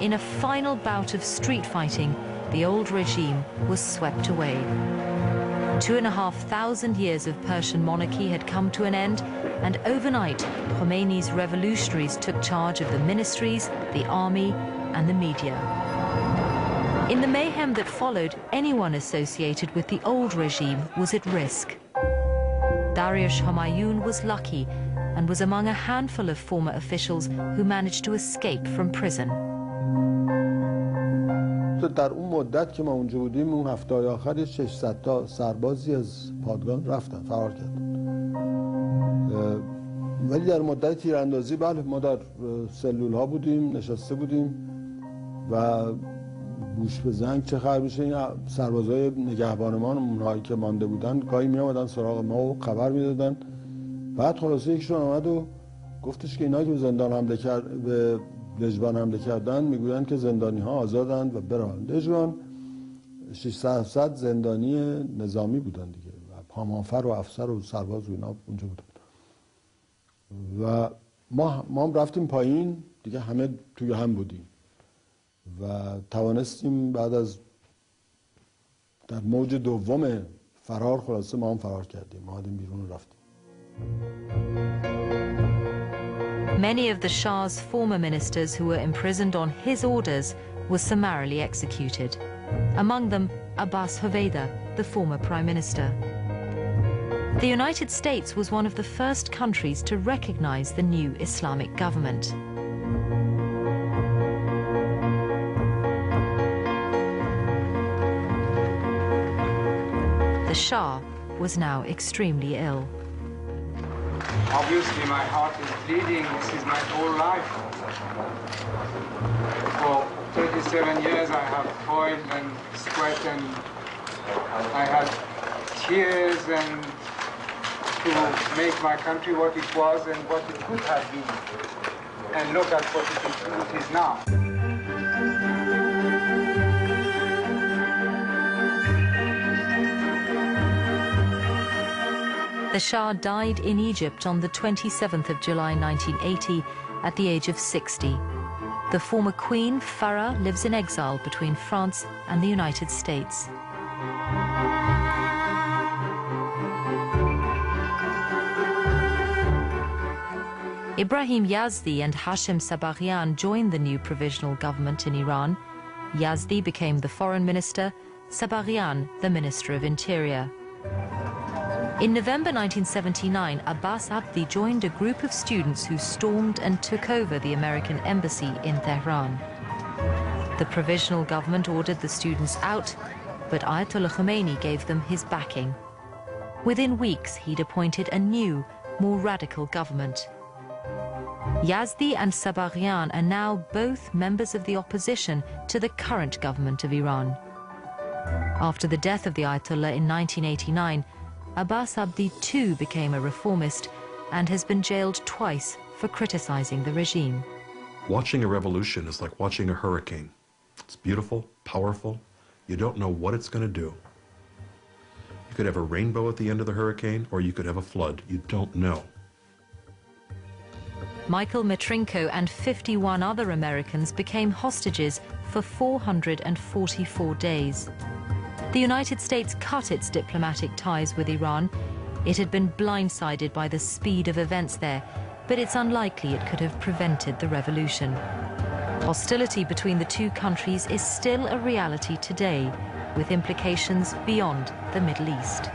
in a final bout of street fighting, the old regime was swept away. 2,500 years of Persian monarchy had come to an end, and overnight, Khomeini's revolutionaries took charge of the ministries, the army, and the media. In the mayhem that followed, anyone associated with the old regime was at risk. Dariush Humayun was lucky and was among a handful of former officials who managed to escape from prison. در اون مدت که ما اونجا بودیم، اون هفته‌های آخر 600 تا سربازی از پادگان رفتن، فرار کردن. ولی در مدت تیراندازی بله ما در سلول‌ها بودیم، نشسته بودیم و گوش به زنگ چه خبر میشه. این سربازای نگهبانمان اونهایی که مانده بودن گاهی میآمدن سراغ ما و خبر میدادن. بعد خلاصه یکشون آمد و گفتش که اینا که به زندان حمله کرد، به لجوان حمله کردن، میگویند که زندانی ها آزادند و برن. لجوان 600 زندانی نظامی بودن دیگه و پامانفر و افسر و سرباز و اینا اونجا بودن. و ما هم رفتیم پایین دیگه، همه توی هم بودیم و توانستیم بعد از در موج دوم فرار خلاصه ما هم فرار کردیم، ما آمدیم بیرون رفتیم. Many of the Shah's former ministers who were imprisoned on his orders were summarily executed. Among them, Abbas Hoveyda, the former prime minister. The United States was one of the first countries to recognize the new Islamic government. The Shah was now extremely ill. Obviously, my heart is bleeding. This is my whole life. For 37 years, I have toiled and sweat, and I had tears and to make my country what it was and what it could have been. And look at what it is now. The Shah died in Egypt on the 27th of July 1980 at the age of 60. The former queen, Farah, lives in exile between France and the United States. Ibrahim Yazdi and Hashim Sabaghyan joined the new provisional government in Iran. Yazdi became the foreign minister, Sabaghyan the minister of interior. In November 1979, Abbas Abdi joined a group of students who stormed and took over the American embassy in Tehran. The provisional government ordered the students out, but Ayatollah Khomeini gave them his backing. Within weeks, he'd appointed a new, more radical government. Yazdi and Sabaghyan are now both members of the opposition to the current government of Iran. After the death of the Ayatollah in 1989, Abbas Abdi too became a reformist and has been jailed twice for criticizing the regime. Watching a revolution is like watching a hurricane. It's beautiful, powerful. You don't know what it's going to do. You could have a rainbow at the end of the hurricane, or you could have a flood. You don't know. Michael Mitrinko and 51 other Americans became hostages for 444 days. The United States cut its diplomatic ties with Iran. It had been blindsided by the speed of events there, but it's unlikely it could have prevented the revolution. Hostility between the two countries is still a reality today, with implications beyond the Middle East.